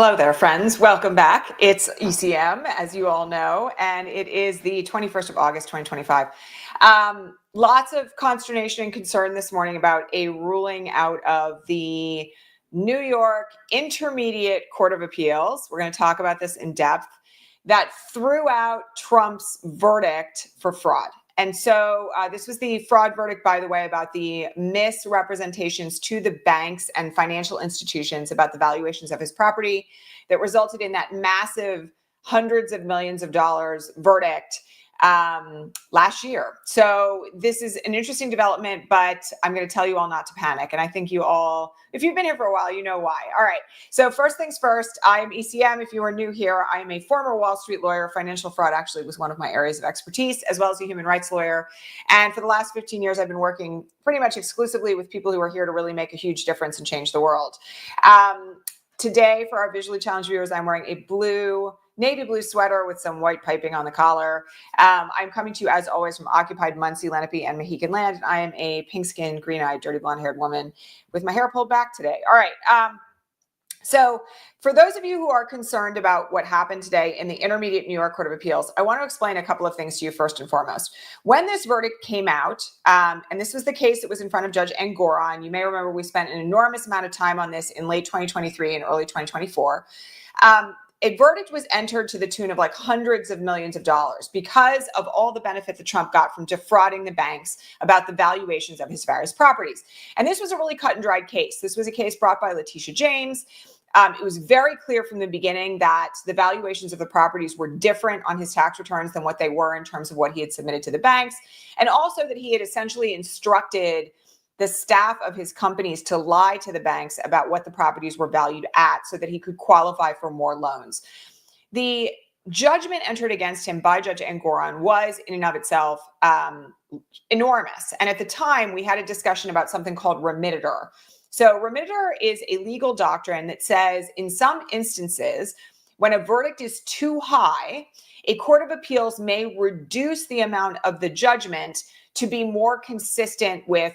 Hello there, friends. Welcome back. It's ECM, as you all know, and it is the 21st of August, 2025. Lots of consternation and concern this morning about a ruling out of the New York Intermediate Court of Appeals. We're going to talk about this in depth, that threw out Trump's verdict for fraud. And so this was the fraud verdict, by the way, about the misrepresentations to the banks and financial institutions about the valuations of his property that resulted in that massive hundreds of millions of dollars verdict last year. So this is an interesting development, but I'm going to tell you all not to panic. And I think you all, if you've been here for a while, you know why. All right. So first things first, I am ECM. If you are new here, I am a former Wall Street lawyer. Financial fraud actually was one of my areas of expertise, as well as a human rights lawyer. And for the last 15 years, I've been working pretty much exclusively with people who are here to really make a huge difference and change the world. Today, for our visually challenged viewers, I'm wearing a navy blue sweater with some white piping on the collar. I'm coming to you, as always, from occupied Muncie, Lenape, and Mohegan land. And I am a pink-skinned, green-eyed, dirty blonde-haired woman with my hair pulled back today. All right. So for those of you who are concerned about what happened today in the Intermediate New York Court of Appeals, I want to explain a couple of things to you first and foremost. When this verdict came out, and this was the case that was in front of Judge Engoron, you may remember we spent an enormous amount of time on this in late 2023 and early 2024. A verdict was entered to the tune of like hundreds of millions of dollars because of all the benefit that Trump got from defrauding the banks about the valuations of his various properties. And this was a really cut and dried case. This was a case brought by Letitia James. It was very clear from the beginning that the valuations of the properties were different on his tax returns than what they were in terms of what he had submitted to the banks. And also that he had essentially instructed the staff of his companies to lie to the banks about what the properties were valued at so that he could qualify for more loans. The judgment entered against him by Judge Engoron was in and of itself enormous. And at the time, we had a discussion about something called remittitor. So remittitor is a legal doctrine that says in some instances, when a verdict is too high, a court of appeals may reduce the amount of the judgment to be more consistent with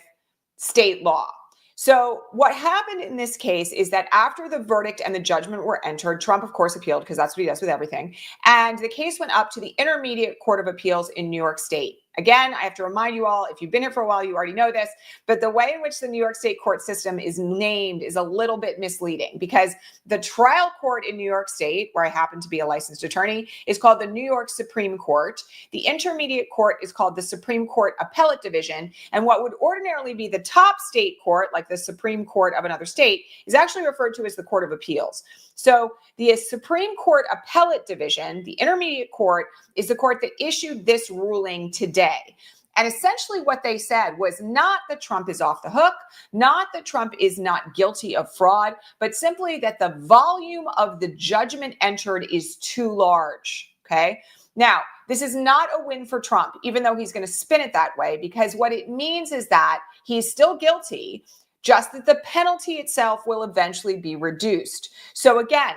state law. So what happened in this case is that after the verdict and the judgment were entered, Trump, of course, appealed because that's what he does with everything. And the case went up to the Intermediate Court of Appeals in New York State. Again, I have to remind you all, if you've been here for a while, you already know this, but the way in which the New York State court system is named is a little bit misleading because the trial court in New York State, where I happen to be a licensed attorney, is called the New York Supreme Court. The Intermediate Court is called the Supreme Court Appellate Division. And what would ordinarily be the top state court, like the Supreme Court of another state, is actually referred to as the Court of Appeals. So the Supreme Court Appellate Division, the Intermediate Court, is the court that issued this ruling today. And essentially what they said was not that Trump is off the hook, not that Trump is not guilty of fraud, but simply that the volume of the judgment entered is too large. Okay. Now, this is not a win for Trump, even though he's going to spin it that way, because what it means is that he's still guilty, just that the penalty itself will eventually be reduced. So again,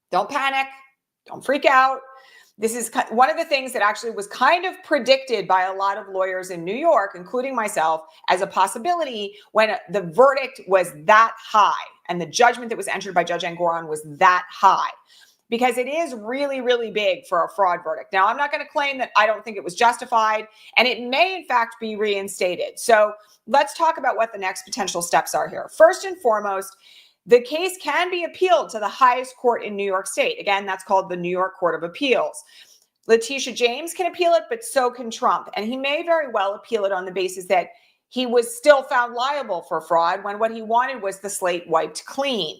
don't panic, don't freak out. This is one of the things that actually was kind of predicted by a lot of lawyers in New York, including myself, as a possibility when the verdict was that high and the judgment that was entered by Judge Engoron was that high, because it is really, really big for a fraud verdict. Now, I'm not going to claim that I don't think it was justified, and it may, in fact, be reinstated. So let's talk about what the next potential steps are here. First and foremost, the case can be appealed to the highest court in New York State. Again, that's called the New York Court of Appeals. Letitia James can appeal it, but so can Trump. And he may very well appeal it on the basis that he was still found liable for fraud when what he wanted was the slate wiped clean.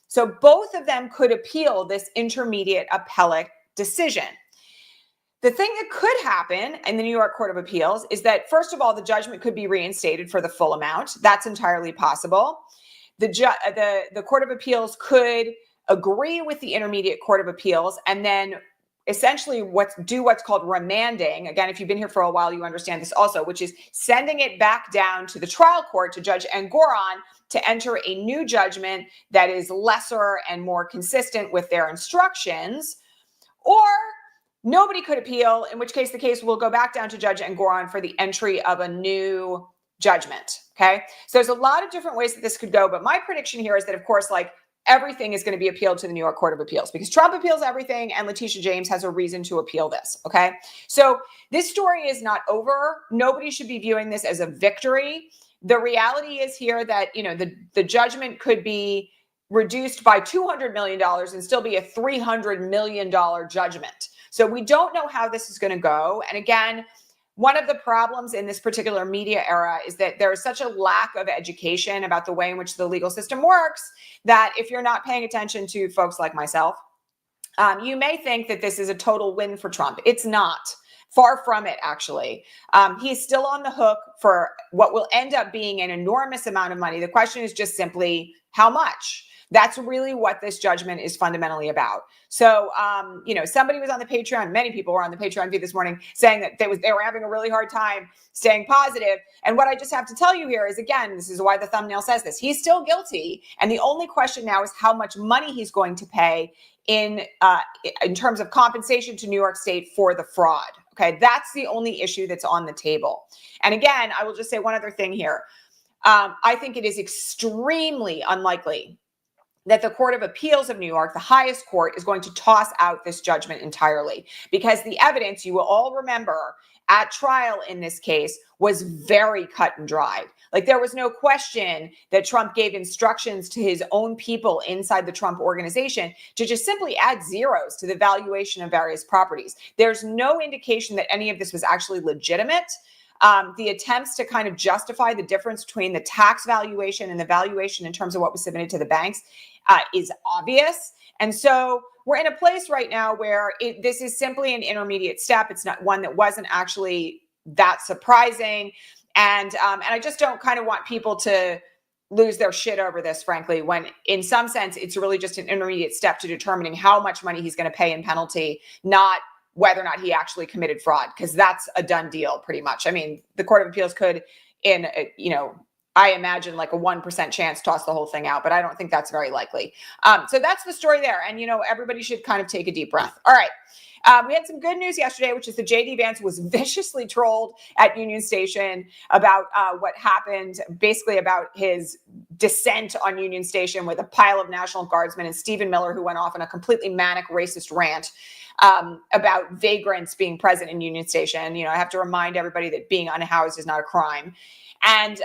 So both of them could appeal this intermediate appellate decision. The thing that could happen in the New York Court of Appeals is that, first of all, the judgment could be reinstated for the full amount. That's entirely possible. The Court of Appeals could agree with the Intermediate Court of Appeals and then essentially do what's called remanding. Again, if you've been here for a while, you understand this also, which is sending it back down to the trial court, to Judge Engoron, to enter a new judgment that is lesser and more consistent with their instructions. Or nobody could appeal, in which case the case will go back down to Judge Engoron for the entry of a new judgment. Okay. So there's a lot of different ways that this could go. But my prediction here is that, of course, like everything is going to be appealed to the New York Court of Appeals because Trump appeals everything and Letitia James has a reason to appeal this. Okay. So this story is not over. Nobody should be viewing this as a victory. The reality is here that, you know, the judgment could be reduced by $200 million and still be a $300 million judgment. So we don't know how this is going to go. And again, one of the problems in this particular media era is that there is such a lack of education about the way in which the legal system works that if you're not paying attention to folks like myself, you may think that this is a total win for Trump. It's not. Far from it, actually. He's still on the hook for what will end up being an enormous amount of money. The question is just simply how much? That's really what this judgment is fundamentally about. So, you know, somebody was on the Patreon, many people were on the Patreon feed this morning saying that they were having a really hard time staying positive. And what I just have to tell you here is, again, this is why the thumbnail says this. He's still guilty. And the only question now is how much money he's going to pay in terms of compensation to New York State for the fraud. Okay, that's the only issue that's on the table. And again, I will just say one other thing here. I think it is extremely unlikely that the Court of Appeals of New York, the highest court, is going to toss out this judgment entirely because the evidence, you will all remember, at trial in this case was very cut and dried. Like there was no question that Trump gave instructions to his own people inside the Trump organization to just simply add zeros to the valuation of various properties. There's no indication that any of this was actually legitimate. The attempts to kind of justify the difference between the tax valuation and the valuation in terms of what was submitted to the banks is obvious. And so we're in a place right now where this is simply an intermediate step. It's not one that wasn't actually that surprising. And I just don't kind of want people to lose their shit over this, frankly, when in some sense, it's really just an intermediate step to determining how much money he's going to pay in penalty, not whether or not he actually committed fraud, because that's a done deal pretty much. I mean, the Court of Appeals could, I imagine like a 1% chance toss the whole thing out, but I don't think that's very likely. So that's the story there. And, everybody should kind of take a deep breath. All right. We had some good news yesterday, which is that J.D. Vance was viciously trolled at Union Station about what happened, basically about his descent on Union Station with a pile of National Guardsmen and Stephen Miller, who went off on a completely manic racist rant about vagrants being present in Union Station. I have to remind everybody that being unhoused is not a crime. And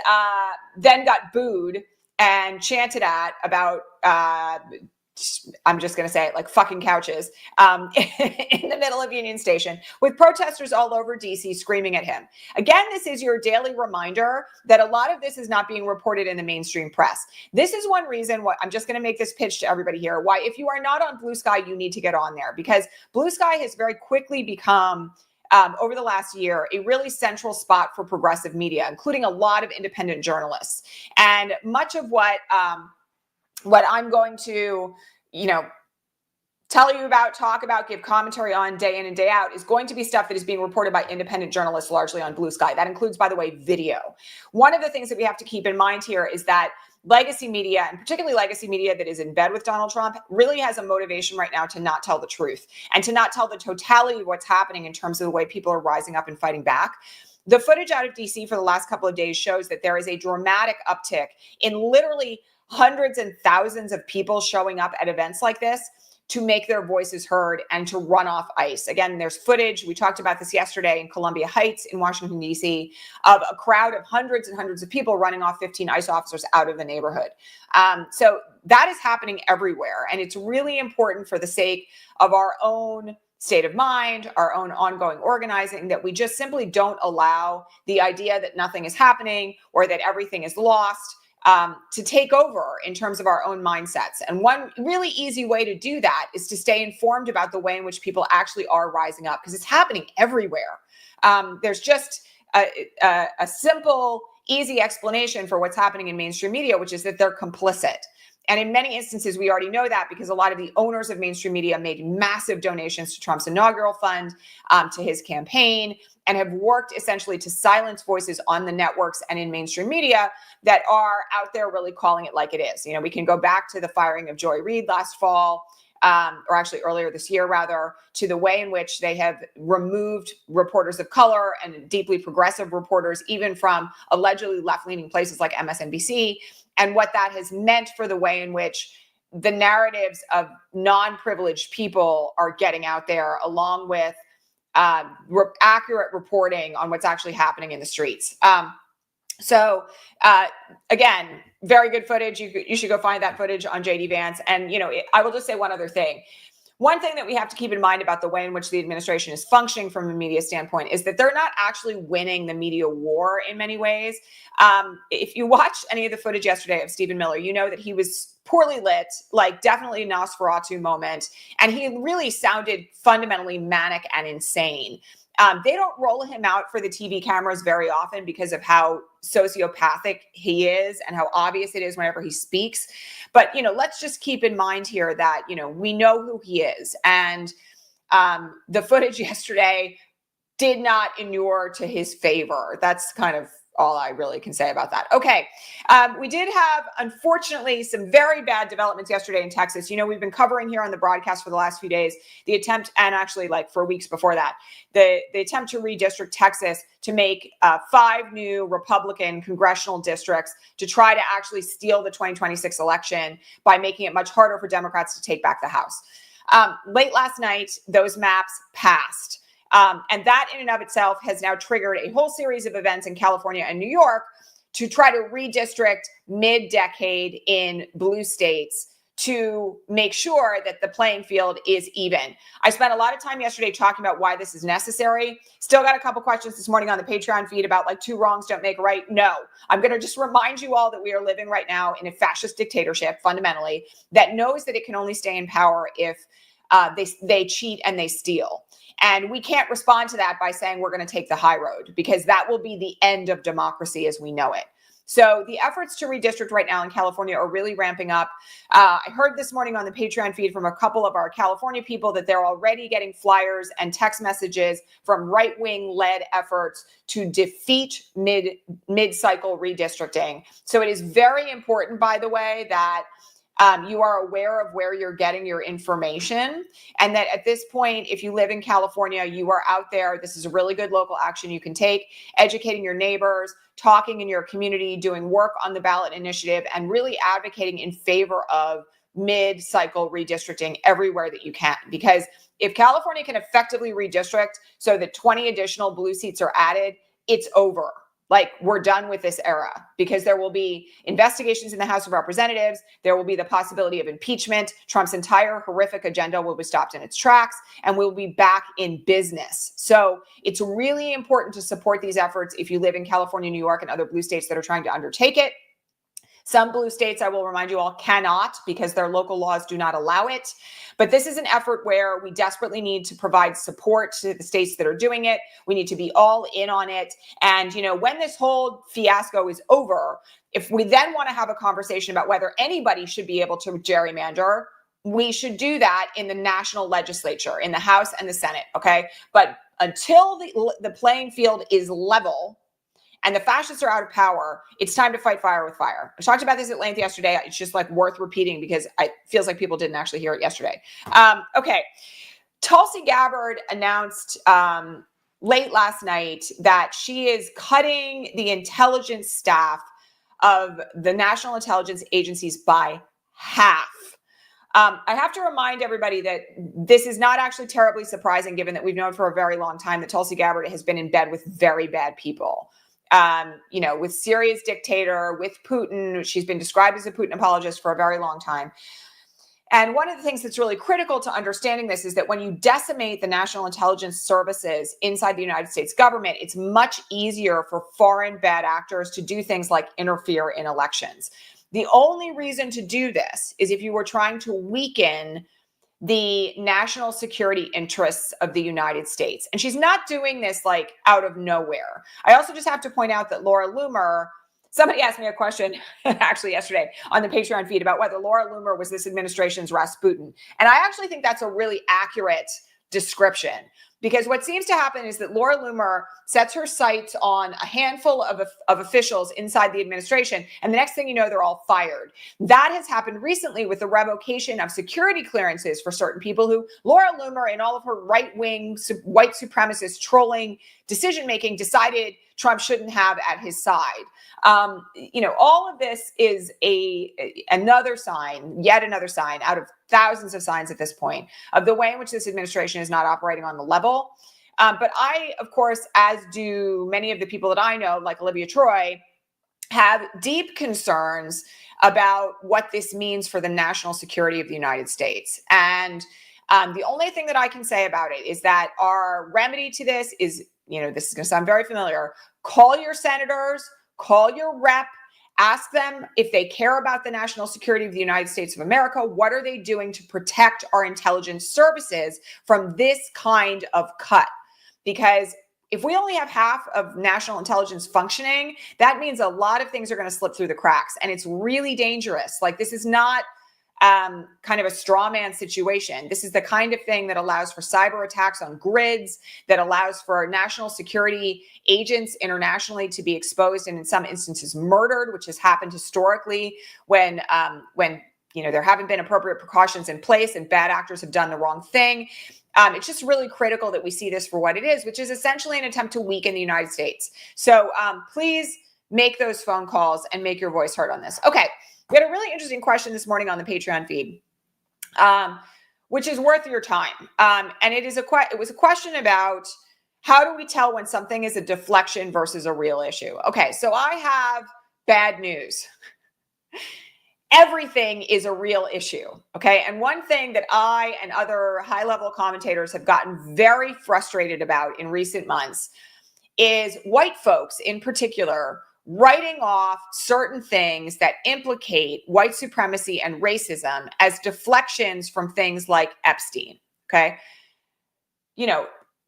then got booed and chanted at about, I'm just going to say it, like fucking couches in the middle of Union Station with protesters all over DC screaming at him. Again, this is your daily reminder that a lot of this is not being reported in the mainstream press. This is one reason why I'm just going to make this pitch to everybody here, why if you are not on Blue Sky, you need to get on there, because Blue Sky has very quickly become over the last year, a really central spot for progressive media, including a lot of independent journalists. And much of what I'm going to, tell you about, talk about, give commentary on day in and day out is going to be stuff that is being reported by independent journalists, largely on Blue Sky. That includes, by the way, video. One of the things that we have to keep in mind here is that legacy media, and particularly legacy media that is in bed with Donald Trump, really has a motivation right now to not tell the truth and to not tell the totality of what's happening in terms of the way people are rising up and fighting back. The footage out of DC for the last couple of days shows that there is a dramatic uptick in literally hundreds and thousands of people showing up at events like this to make their voices heard and to run off ICE. Again, there's footage. We talked about this yesterday in Columbia Heights in Washington, D.C., of a crowd of hundreds and hundreds of people running off 15 ICE officers out of the neighborhood. So that is happening everywhere. And it's really important for the sake of our own state of mind, our own ongoing organizing, that we just simply don't allow the idea that nothing is happening or that everything is lost to take over in terms of our own mindsets. And one really easy way to do that is to stay informed about the way in which people actually are rising up, because it's happening everywhere. There's just a simple, easy explanation for what's happening in mainstream media, which is that they're complicit. And in many instances, we already know that because a lot of the owners of mainstream media made massive donations to Trump's inaugural fund, to his campaign, and have worked essentially to silence voices on the networks and in mainstream media that are out there really calling it like it is. We can go back to the firing of Joy Reid last fall, or actually earlier this year, rather, to the way in which they have removed reporters of color and deeply progressive reporters, even from allegedly left-leaning places like MSNBC, and what that has meant for the way in which the narratives of non-privileged people are getting out there, along with accurate reporting on what's actually happening in the streets. So again, very good footage. You should go find that footage on JD Vance. And, I will just say one other thing. One thing that we have to keep in mind about the way in which the administration is functioning from a media standpoint is that they're not actually winning the media war in many ways. If you watched any of the footage yesterday of Stephen Miller, you know that he was poorly lit, like definitely a Nosferatu moment. And he really sounded fundamentally manic and insane. They don't roll him out for the TV cameras very often because of how sociopathic he is and how obvious it is whenever he speaks. But, let's just keep in mind here that, we know who he is. And the footage yesterday did not inure to his favor. That's kind of all I really can say about that. Okay. We did have, unfortunately, some very bad developments yesterday in Texas. We've been covering here on the broadcast for the last few days, the attempt, and actually like for weeks before that, the attempt to redistrict Texas to make 5 new Republican congressional districts to try to actually steal the 2026 election by making it much harder for Democrats to take back the House. Late last night, those maps passed. And that in and of itself has now triggered a whole series of events in California and New York to try to redistrict mid-decade in blue states to make sure that the playing field is even. I spent a lot of time yesterday talking about why this is necessary. Still got a couple questions this morning on the Patreon feed about like 2 wrongs don't make a right. No, I'm going to just remind you all that we are living right now in a fascist dictatorship fundamentally that knows that it can only stay in power if they cheat and they steal. And we can't respond to that by saying we're going to take the high road, because that will be the end of democracy as we know it. So the efforts to redistrict right now in California are really ramping up. I heard this morning on the Patreon feed from a couple of our California people that they're already getting flyers and text messages from right-wing led efforts to defeat mid-cycle redistricting. So it is very important, by the way, that you are aware of where you're getting your information, and that at this point, if you live in California, you are out there. This is a really good local action you can take, educating your neighbors, talking in your community, doing work on the ballot initiative, and really advocating in favor of mid-cycle redistricting everywhere that you can. Because if California can effectively redistrict so that 20 additional blue seats are added, it's over. Like, we're done with this era, because there will be investigations in the House of Representatives. There will be the possibility of impeachment. Trump's entire horrific agenda will be stopped in its tracks, and we'll be back in business. So it's really important to support these efforts if you live in California, New York, and other blue states that are trying to undertake it. Some blue states, I will remind you all, cannot, because their local laws do not allow it. But this is an effort where we desperately need to provide support to the states that are doing it. We need to be all in on it. And, when this whole fiasco is over, if we then want to have a conversation about whether anybody should be able to gerrymander, we should do that in the national legislature, in the House and the Senate, okay? But until the playing field is level, and the fascists are out of power, it's time to fight fire with fire. I talked about this at length yesterday. It's just like worth repeating because it feels like people didn't actually hear it yesterday. Okay. Tulsi Gabbard announced late last night that she is cutting the intelligence staff of the national intelligence agencies by half. I have to remind everybody that this is not actually terribly surprising, given that we've known for a very long time that Tulsi Gabbard has been in bed with very bad people. With Syria's dictator, with Putin. She's been described as a Putin apologist for a very long time. And one of the things that's really critical to understanding this is that when you decimate the national intelligence services inside the United States government, it's much easier for foreign bad actors to do things like interfere in elections. The only reason to do this is if you were trying to weaken the national security interests of the United States. And she's not doing this like out of nowhere. I also just have to point out that Laura Loomer, somebody asked me a question actually yesterday on the Patreon feed about whether Laura Loomer was this administration's Rasputin. And I actually think that's a really accurate description. Because what seems to happen is that Laura Loomer sets her sights on a handful of officials inside the administration, and the next thing you know, they're all fired. That has happened recently with the revocation of security clearances for certain people who Laura Loomer, in all of her right-wing, white supremacist trolling decision-making, decided Trump shouldn't have at his side. All of this is yet another sign out of thousands of signs at this point of the way in which this administration is not operating on the level. But I, of course, as do many of the people that I know, like Olivia Troy, have deep concerns about what this means for the national security of the United States. And the only thing that I can say about it is that our remedy to this is, this is going to sound very familiar. Call your senators, call your rep, ask them if they care about the national security of the United States of America. What are they doing to protect our intelligence services from this kind of cut? Because if we only have half of national intelligence functioning, that means a lot of things are going to slip through the cracks. And it's really dangerous. Like, this is not kind of a straw man situation. This is the kind of thing that allows for cyber attacks on grids, that allows for national security agents internationally to be exposed and in some instances murdered, which has happened historically when there haven't been appropriate precautions in place and bad actors have done the wrong thing. It's just really critical that we see this for what it is, which is essentially an attempt to weaken the United States. So please make those phone calls and make your voice heard on this. Okay. We had a really interesting question this morning on the Patreon feed, which is worth your time. And it was a question about how do we tell when something is a deflection versus a real issue? Okay, so I have bad news. Everything is a real issue, okay? And one thing that I and other high-level commentators have gotten very frustrated about in recent months is white folks in particular writing off certain things that implicate white supremacy and racism as deflections from things like Epstein, okay?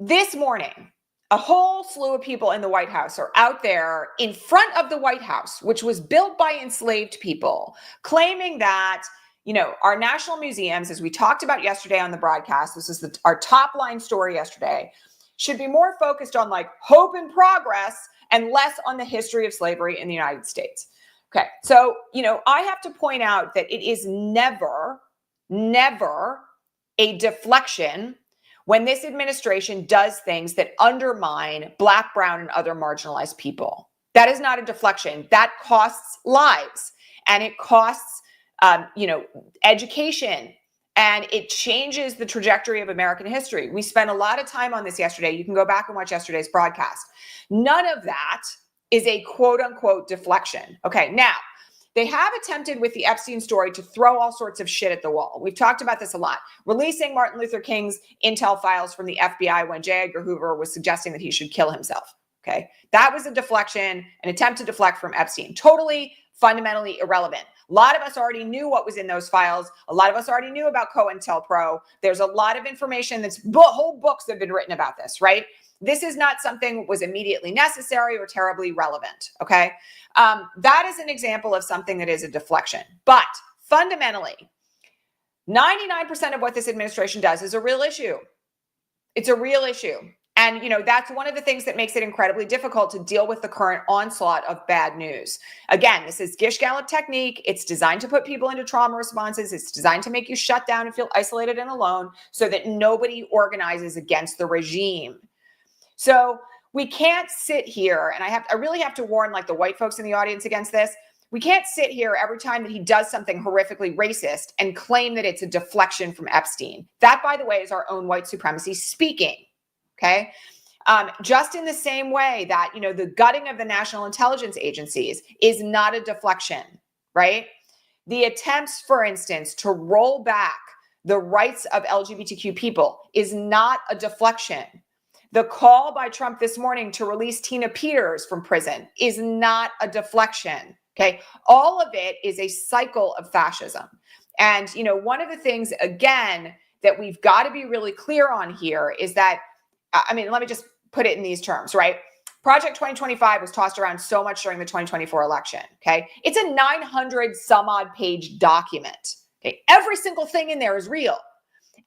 This morning, a whole slew of people in the White House are out there in front of the White House, which was built by enslaved people, claiming that, our national museums, as we talked about yesterday on the broadcast, this is our top line story yesterday, should be more focused on like hope and progress and less on the history of slavery in the United States. Okay, so, I have to point out that it is never a deflection when this administration does things that undermine Black, brown, and other marginalized people. That is not a deflection. That costs lives, and it costs, education, and it changes the trajectory of American history. We spent a lot of time on this yesterday. You can go back and watch yesterday's broadcast. None of that is a quote unquote deflection. Okay, now they have attempted with the Epstein story to throw all sorts of shit at the wall. We've talked about this a lot. Releasing Martin Luther King's intel files from the FBI when J. Edgar Hoover was suggesting that he should kill himself. Okay, that was a deflection, an attempt to deflect from Epstein. Totally, fundamentally irrelevant. A lot of us already knew what was in those files. A lot of us already knew about COINTELPRO. There's a lot of information whole books have been written about this, right? This is not something that was immediately necessary or terribly relevant, okay? That is an example of something that is a deflection. But fundamentally, 99% of what this administration does is a real issue. It's a real issue. And, that's one of the things that makes it incredibly difficult to deal with the current onslaught of bad news. Again, this is Gish Gallop technique. It's designed to put people into trauma responses. It's designed to make you shut down and feel isolated and alone so that nobody organizes against the regime. So we can't sit here, and I really have to warn like the white folks in the audience against this. We can't sit here every time that he does something horrifically racist and claim that it's a deflection from Epstein. That, by the way, is our own white supremacy speaking. Okay. Just in the same way that, the gutting of the national intelligence agencies is not a deflection, right? The attempts, for instance, to roll back the rights of LGBTQ people is not a deflection. The call by Trump this morning to release Tina Peters from prison is not a deflection. Okay. All of it is a cycle of fascism. And, one of the things, again, that we've got to be really clear on here is that, let me just put it in these terms, right? Project 2025 was tossed around so much during the 2024 election, okay? It's a 900 some odd page document, okay? Every single thing in there is real.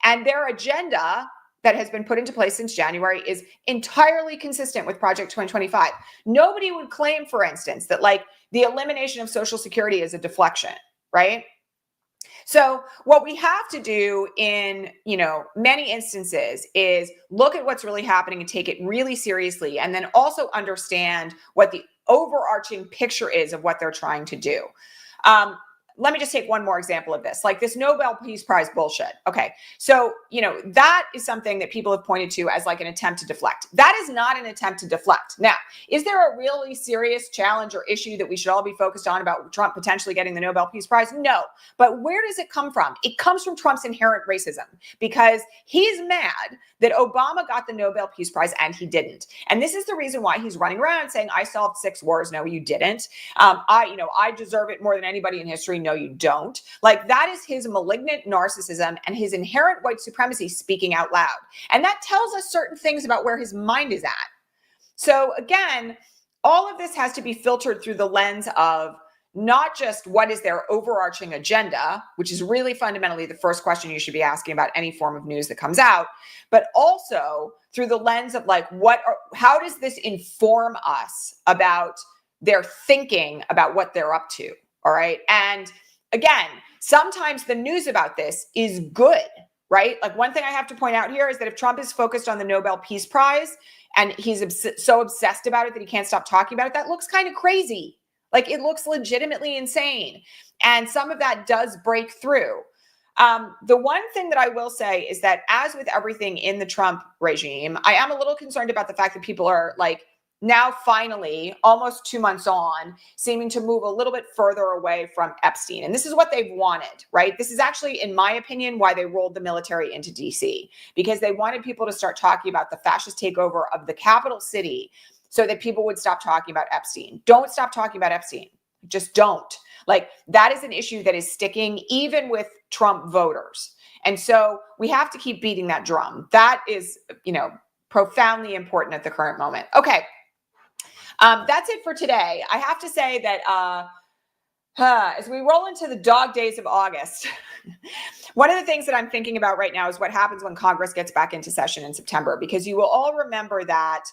And their agenda, that has been put into place since January is entirely consistent with Project 2025. Nobody would claim, for instance, that like the elimination of Social Security is a deflection, right? So what we have to do in, many instances is look at what's really happening and take it really seriously, and then also understand what the overarching picture is of what they're trying to do. Let me just take one more example of this, like this Nobel Peace Prize bullshit. Okay, so, that is something that people have pointed to as like an attempt to deflect. That is not an attempt to deflect. Now, is there a really serious challenge or issue that we should all be focused on about Trump potentially getting the Nobel Peace Prize? No. But where does it come from? It comes from Trump's inherent racism, because he's mad that Obama got the Nobel Peace Prize and he didn't. And this is the reason why he's running around saying, I solved 6 wars. No, you didn't. I deserve it more than anybody in history. No, you don't. Like, that is his malignant narcissism and his inherent white supremacy speaking out loud. And that tells us certain things about where his mind is at. So again, all of this has to be filtered through the lens of not just what is their overarching agenda, which is really fundamentally the first question you should be asking about any form of news that comes out, but also through the lens of like, how does this inform us about their thinking about what they're up to? All right. And again, sometimes the news about this is good, right? Like, one thing I have to point out here is that if Trump is focused on the Nobel Peace Prize and he's so obsessed about it that he can't stop talking about it, that looks kind of crazy. Like, it looks legitimately insane. And some of that does break through. The one thing that I will say is that, as with everything in the Trump regime, I am a little concerned about the fact that people are like, now finally, almost 2 months on, seeming to move a little bit further away from Epstein. And this is what they've wanted, right? This is actually, in my opinion, why they rolled the military into DC, because they wanted people to start talking about the fascist takeover of the capital city so that people would stop talking about Epstein. Don't stop talking about Epstein. Just don't. Like, that is an issue that is sticking even with Trump voters. And so we have to keep beating that drum. That is, profoundly important at the current moment. Okay. That's it for today. I have to say that as we roll into the dog days of August, one of the things that I'm thinking about right now is what happens when Congress gets back into session in September, because you will all remember that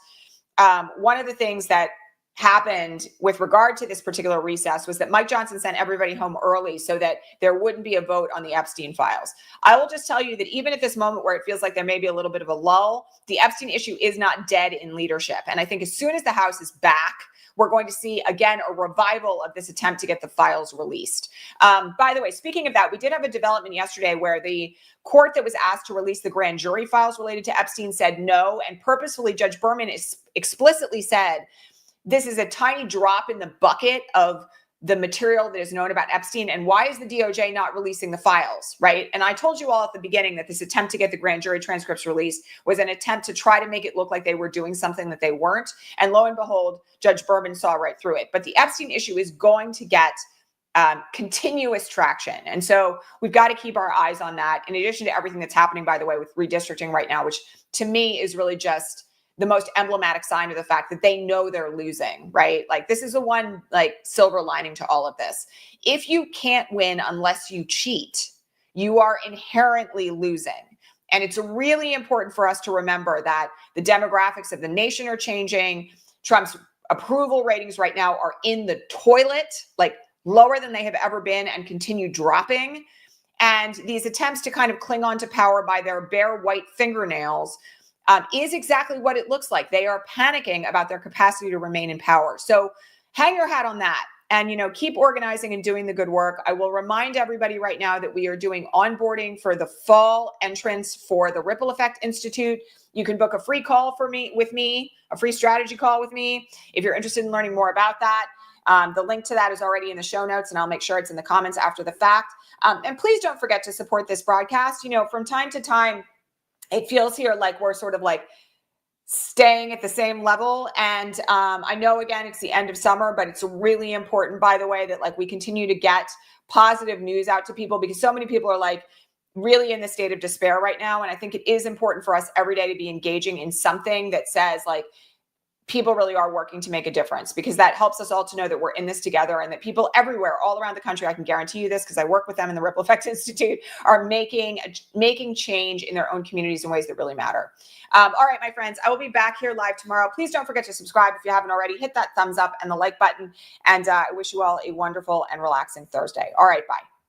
one of the things that happened with regard to this particular recess was that Mike Johnson sent everybody home early so that there wouldn't be a vote on the Epstein files. I will just tell you that even at this moment where it feels like there may be a little bit of a lull, the Epstein issue is not dead in leadership. And I think as soon as the House is back, we're going to see, again, a revival of this attempt to get the files released. By the way, speaking of that, we did have a development yesterday where the court that was asked to release the grand jury files related to Epstein said no, and purposefully Judge Berman explicitly said, this is a tiny drop in the bucket of the material that is known about Epstein. And why is the DOJ not releasing the files, right? And I told you all at the beginning that this attempt to get the grand jury transcripts released was an attempt to try to make it look like they were doing something that they weren't. And lo and behold, Judge Berman saw right through it. But the Epstein issue is going to get continuous traction. And so we've got to keep our eyes on that, in addition to everything that's happening, by the way, with redistricting right now, which to me is really just the most emblematic sign of the fact that they know they're losing, right? Like, this is the one like silver lining to all of this. If you can't win unless you cheat, you are inherently losing. And it's really important for us to remember that the demographics of the nation are changing. Trump's approval ratings right now are in the toilet, like lower than they have ever been, and continue dropping. And these attempts to kind of cling on to power by their bare white fingernails is exactly what it looks like. They are panicking about their capacity to remain in power. So hang your hat on that and, keep organizing and doing the good work. I will remind everybody right now that we are doing onboarding for the fall entrance for the Ripple Effect Institute. You can book a free call with me, a free strategy call with me, if you're interested in learning more about that. The link to that is already in the show notes, and I'll make sure it's in the comments after the fact. And please don't forget to support this broadcast. From time to time, it feels here like we're sort of like staying at the same level. And I know, again, it's the end of summer, but it's really important, by the way, that like we continue to get positive news out to people, because so many people are like really in the state of despair right now. And I think it is important for us every day to be engaging in something that says like, people really are working to make a difference, because that helps us all to know that we're in this together, and that people everywhere, all around the country, I can guarantee you this because I work with them in the Ripple Effect Institute, are making change in their own communities in ways that really matter. All right, my friends, I will be back here live tomorrow. Please don't forget to subscribe if you haven't already. Hit that thumbs up and the like button. And I wish you all a wonderful and relaxing Thursday. All right, bye.